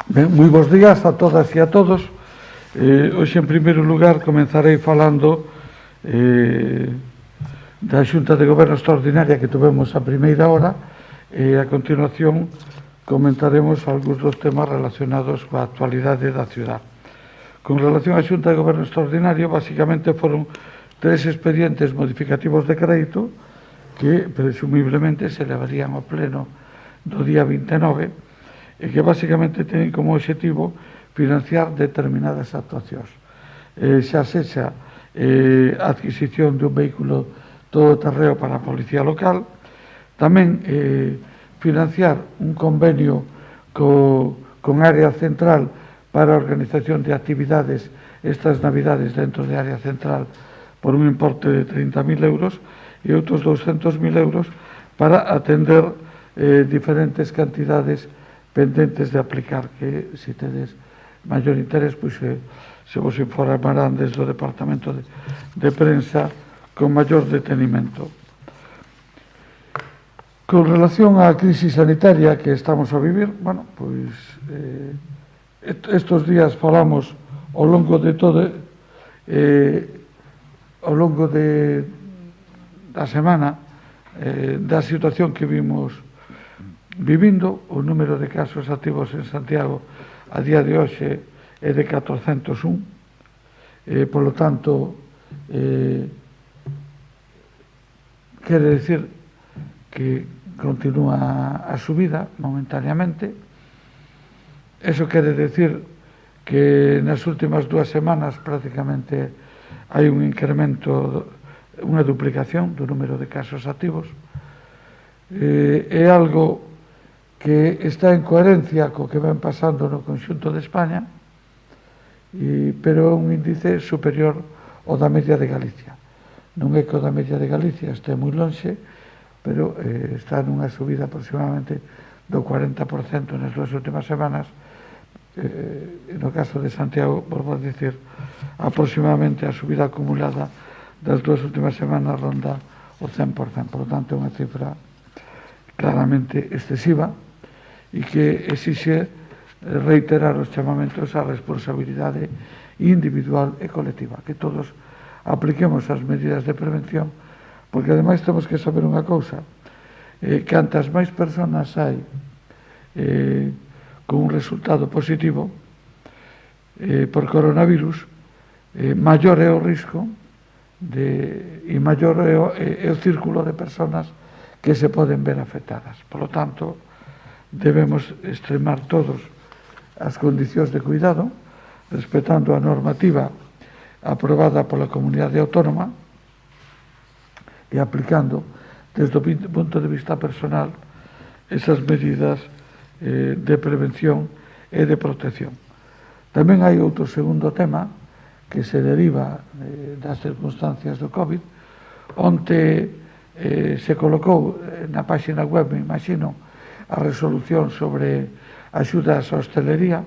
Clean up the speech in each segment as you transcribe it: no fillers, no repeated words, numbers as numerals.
Ben, moi bons días a todas e a todos. Hoxe, en primeiro lugar, comenzarei falando da Xunta de Goberno Extraordinaria que tuvemos a primeira hora e, a continuación, comentaremos algúns dos temas relacionados coa actualidade da ciudad. Con relación á Xunta de Goberno Extraordinario, basicamente foron 3 expedientes modificativos de crédito que, presumiblemente, se levarían ao pleno do día 29 e que basicamente teñen como objetivo financiar determinadas actuacións. Xa sexa a adquisición dun vehículo todoterreo para a Policía Local, tamén financiar un convenio con Área Central para a organización de actividades estas Navidades dentro de Área Central por un importe de 30.000 euros e outros 200.000 euros para atender diferentes cantidades pendentes de aplicar, que se tedes maior interés, pois se vos informarán desde o Departamento de Prensa con maior detenimento. Con relación á crise sanitaria que estamos a vivir, bueno, pois estes días falamos ao longo de todo ao longo da semana da situación que vimos vivindo. O número de casos activos en Santiago a día de hoxe é de 401, polo tanto quere decir que continúa a subida momentáneamente. Eso quere decir que nas últimas 2 semanas prácticamente hai un incremento, unha duplicación do número de casos activos. É algo que está en coherencia co que ven pasando no conxunto de España, pero é un índice superior ao da media de Galicia. Non é que o da media de Galicia este moi lonxe, pero está nunha subida aproximadamente do 40% nas 2 últimas semanas. No caso de Santiago, volvo a dicir, aproximadamente a subida acumulada das 2 últimas semanas ronda o 100%. Por lo tanto, é unha cifra claramente excesiva e que exixe reiterar os chamamentos á responsabilidade individual e colectiva, que todos apliquemos as medidas de prevención, porque ademais temos que saber unha cousa: cantas máis persoas hai con un resultado positivo por coronavirus, maior é o risco e maior é o círculo de persoas que se poden ver afectadas. Por lo tanto, debemos extremar todos as condicións de cuidado, respetando a normativa aprobada pola Comunidade Autónoma e aplicando desde o punto de vista personal esas medidas de prevención e de protección. Tamén hai outro segundo tema que se deriva das circunstancias do COVID, onde se colocou na página web, me imagino, a resolución sobre axudas á hostelería,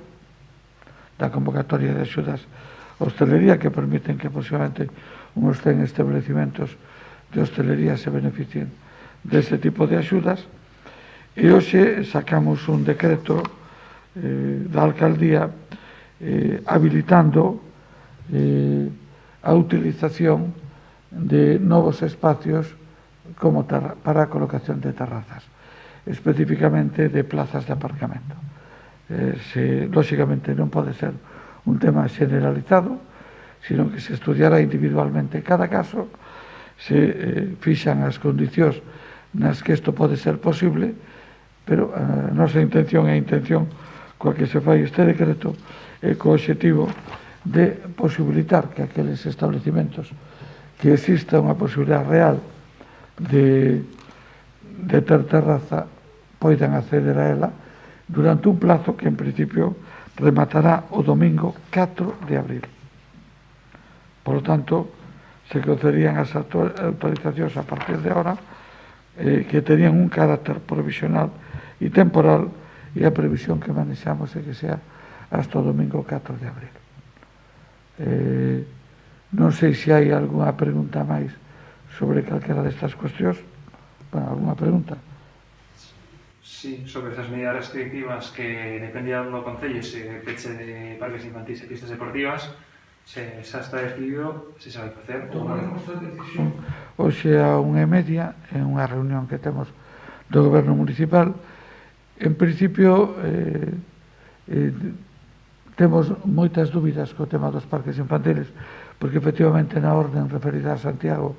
da convocatoria de axudas á hostelería, que permiten que aproximadamente uns 100 establecimentos de hostelería se beneficien dese tipo de axudas. E hoxe sacamos un decreto da alcaldía habilitando a utilización de novos espacios como para a colocación de terrazas, especificamente de plazas de aparcamento. Lóxicamente non pode ser un tema generalizado, sino que se estudiará individualmente cada caso, se fixan as condicións nas que isto pode ser posible, pero a nosa intención é a intención coa que se fai este decreto e co obxectivo de posibilitar que aqueles establecimentos que exista unha posibilidade real de ter terraza poidan acceder a ela durante un plazo que en principio rematará o domingo 4 de abril. Por lo tanto, se concedían as autorizacións a partir de ahora que tenían un carácter provisional e temporal, e a previsión que manexamos é que sea hasta o domingo 4 de abril. Non sei se hai algunha pregunta máis sobre calquera destas cuestións. Bueno, alguna pregunta? Sí, sobre esas medidas restrictivas que dependían do Concello, se peche de parques infantis e pistas deportivas, se xa está decidido se vai facer ou non. Tomaremos a decisión hoxe a 1:30 en unha reunión que temos do Goberno Municipal. En principio temos moitas dúbidas co tema dos parques infantiles, porque efectivamente na orden referida a Santiago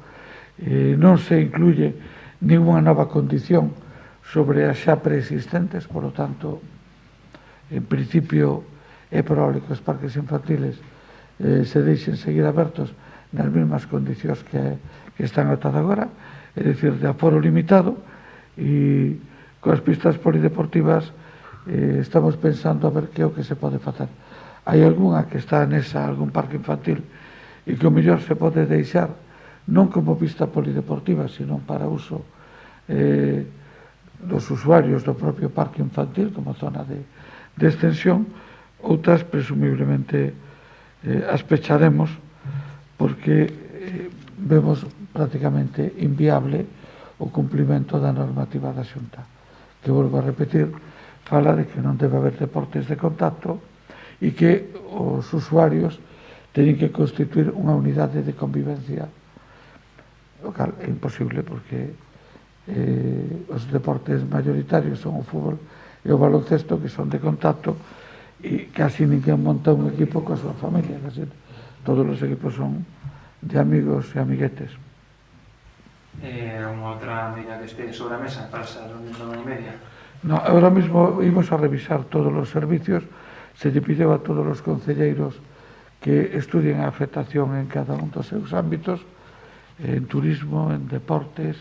non se incluye ninguna nova condición sobre as xa preexistentes, por lo tanto, en principio é probable que os parques infantiles se deixen seguir abertos nas mesmas condicións que están ata agora, é dicir, de aforo limitado, e coas pistas polideportivas estamos pensando a ver que é o que se pode facer. Hai algunha que está nesa, algún parque infantil, e que o mellor se pode deixar non como pista polideportiva, sino para uso dos usuarios do propio parque infantil como zona de extensión. Outras presumiblemente as pecharemos porque vemos prácticamente inviable o cumplimento da normativa da Xunta, que volvo a repetir, fala de que non debe haber deportes de contacto e que os usuarios teñen que constituir unha unidade de convivencia, o cal é imposible porque os deportes mayoritarios son o fútbol e o baloncesto, que son de contacto, e casi ninguén monta un equipo coa súa familia, casi todos os equipos son de amigos e amiguetes. Unha outra medida que este sobre a mesa para esa reunión da 1:30? No, ahora mismo imos a revisar todos os servicios. Se lle pideu a todos os concelleiros que estudien a afectación en cada un dos seus ámbitos, en turismo, en deportes,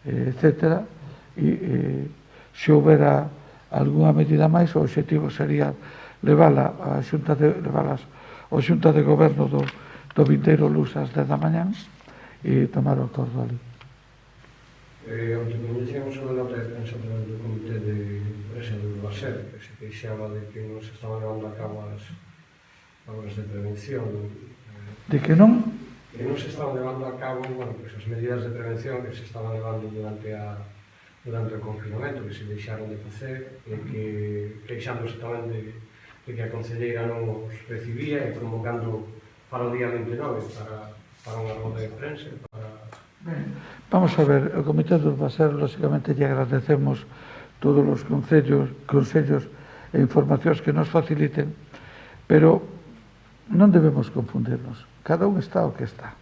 etc. E se houbera algunha medida máis, o obxectivo sería leválas ao Xunta de Goberno do vindeiro luns ás 10 da mañán e tomar o acordo ali. Onde coñecemos unha nota de prensa do Comité de Empresa do Urbaser, que se queixaba de que non se estaban levando a cabo as obras de prevención. De que non? Que non se estaban levando a cabo, bueno, pues as medidas de prevención que se estaban levando durante o confinamento, que se deixaron de facer, e que queixándose tamén de que a concelleira non os recibía e convocando para o día 29 para unha roda de prensa. Vamos a ver, o Comité do Urbaser, lógicamente, lle agradecemos todos os consellos e informacións que nos faciliten, pero non debemos confundirnos. Cada un está o que está.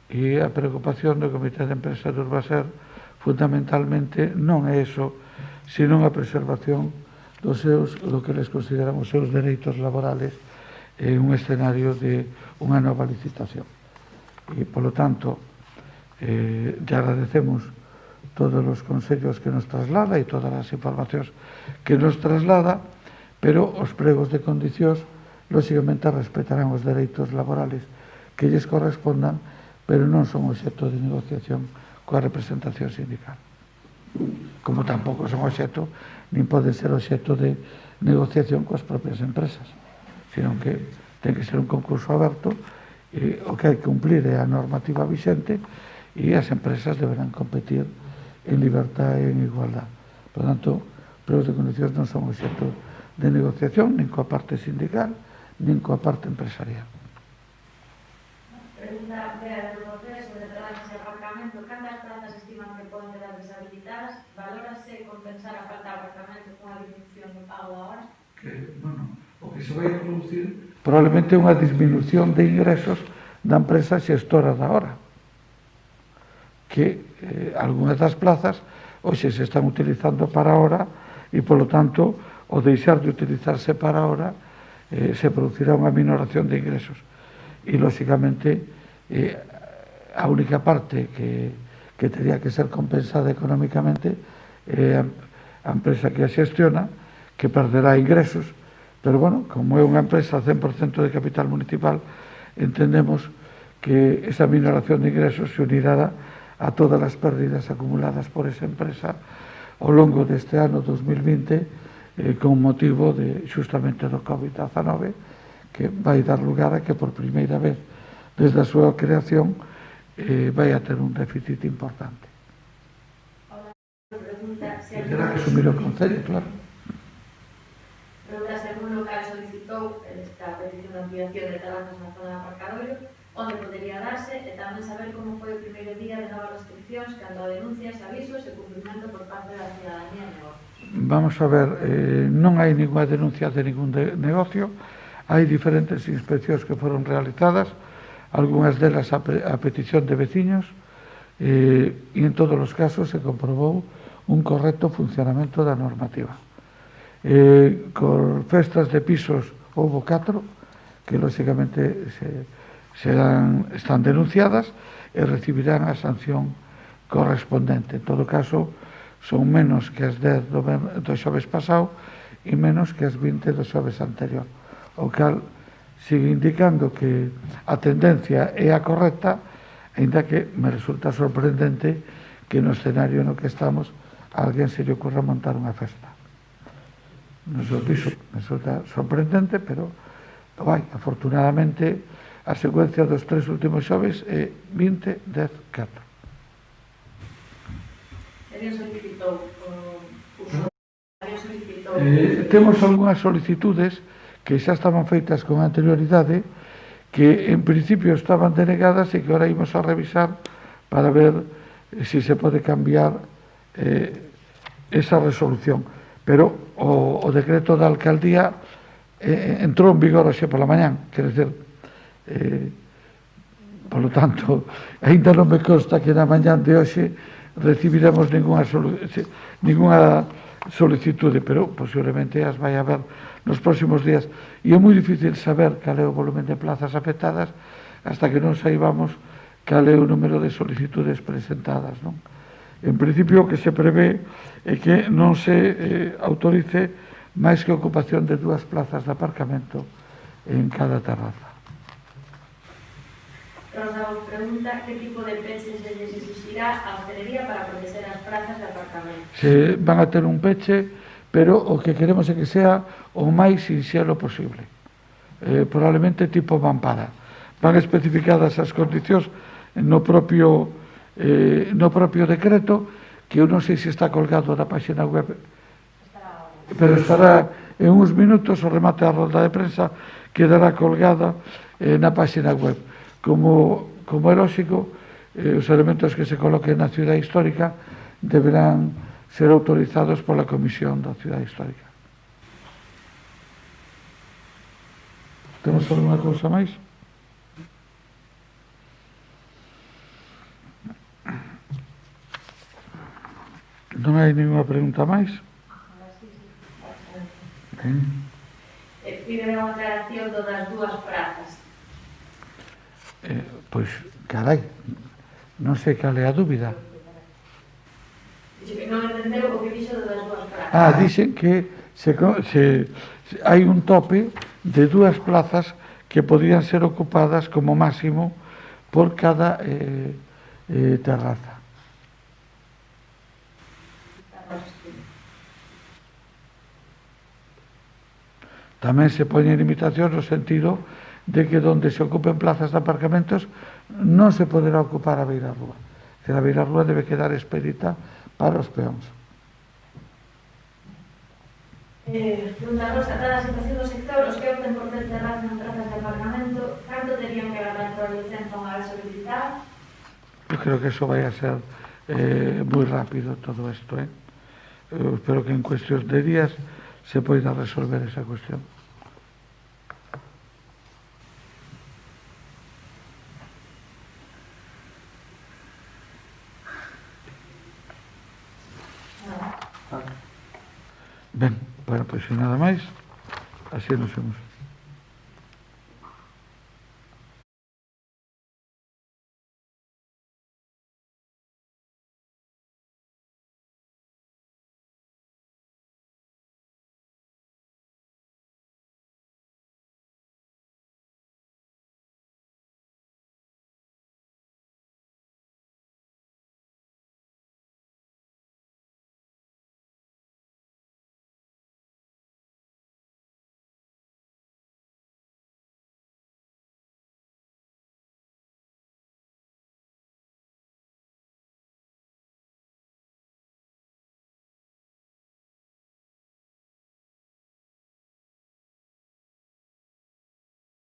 E a preocupación do Comité de Empresa do Urbaser fundamentalmente non é eso, sino a preservación do que les consideran os seus dereitos laborales en un escenario de unha nova licitación. E, polo tanto, lle agradecemos todos os consellos que nos traslada e todas as informacións que nos traslada, pero os pregos de condicións lógicamente respetarán os dereitos laborales que lles correspondan, pero non son obxecto de negociación coa representación sindical, como tampouco son obxecto nin poden ser obxecto de negociación coas propias empresas, sino que ten que ser un concurso aberto e o que hai que cumplir é a normativa vixente e as empresas deberán competir en libertad e en igualdad. Por tanto, pregos de condicións non son obxecto de negociación nin coa parte sindical nin coa parte empresarial. Pregunta de proceso de terrazas e aparcamento. Cantas plazas estiman que poden quedar deshabilitadas? Valórase compensar a falta de aparcamento cunha disminución do pago da hora? O que se vai a producir probablemente unha disminución de ingresos da empresa xestora da hora, que algunhas das plazas hoxe se están utilizando para a hora e, polo tanto, o deixar de utilizarse para a hora se producirá unha minoración de ingresos. E, lógicamente, a única parte que teria que ser compensada económicamente é a empresa que a xestiona, que perderá ingresos, pero, bueno, como é unha empresa 100% de capital municipal, entendemos que esa minoración de ingresos se unirá a todas as pérdidas acumuladas por esa empresa ao longo deste ano 2020 con motivo xustamente do COVID-19, que vai dar lugar a que por primeira vez desde a súa creación vai a ter un déficit importante. Pregunta, Terá que asumir o Concello, claro. Pregunta se algún local solicitou esta petición de ampliación de terrazas na zona de aparcadoiro, onde podería darse, e tamén saber como foi o primeiro día de novas restriccións cando a denuncias, avisos e cumprimento por parte da cidadanía e negocios. Vamos a ver, non hai ninguna denuncia de ningún negocio, hai diferentes inspeccións que foron realizadas, algunhas delas a petición de veciños, e en todos os casos se comprobou un correcto funcionamento da normativa. Con festas de pisos houve 4 que lógicamente están denunciadas e recibirán a sanción correspondente. En todo caso, son menos que as 10 do xoves pasado e menos que as 20 do xoves anterior, o cal sigue indicando que a tendencia é a correcta, ainda que me resulta sorprendente que no escenario no que estamos a alguén se lle ocurra montar unha festa. No seu piso me resulta sorprendente, pero vai, afortunadamente a secuencia dos 3 últimos xoves é 20, 10, 4. Temos algunhas solicitudes que xa estaban feitas con anterioridade, que en principio estaban denegadas e que ahora imos a revisar para ver se se pode cambiar esa resolución. Pero o decreto da alcaldía entrou en vigor hoxe pola mañán, quer dizer, polo tanto, ainda non me consta que na mañán de hoxe recibiremos ninguna solicitude, pero posiblemente as vai haber nos próximos días. E é moi difícil saber cal é o volumen de plazas afectadas hasta que non saibamos cal é o número de solicitudes presentadas, non? En principio, o que se prevé é que non se autorice máis que a ocupación de 2 plazas de aparcamento en cada terraza. Rosa vos pregunta que tipo de peche se les exigirá a hostelería para proteger as plazas de aparcamento. Se van a ter un peche, pero o que queremos é que sea o máis sinxelo posible. Probablemente tipo mampara. Van especificadas as condicións no propio decreto, que eu non sei se está colgado na página web, pero estará en uns minutos, o remate da rolda de prensa quedará colgada na página web. Como é lógico, os elementos que se coloquen na cidade histórica deberán ser autorizados pola Comisión da Cidade Histórica. Temos alguna cousa máis? Non hai ninguna pregunta máis? Pide unha aclaración das 2 prazas. Pois, carai, non sei cal é a dúbida. Non entendeu o que dixo das 2 prazas. Dixen que hai un tope de 2 plazas que podían ser ocupadas como máximo por cada terraza. Tamén se poñen limitacións no sentido de que donde se ocupen plazas de aparcamentos non se poderá ocupar a beirarrúa. Que a beirarrúa debe quedar expedita para os peóns. Pregunta Rosa, dada a situación do sector, os que opten por ter terrazas en plazas de aparcamento, canto terían que agardar por a licenza unha vez solicitada? Eu creo que eso vai a ser moi rápido todo isto. Eu espero que en cuestións de días se poida resolver esa cuestión. Ben, bueno, pois se nada máis, así nos vemos.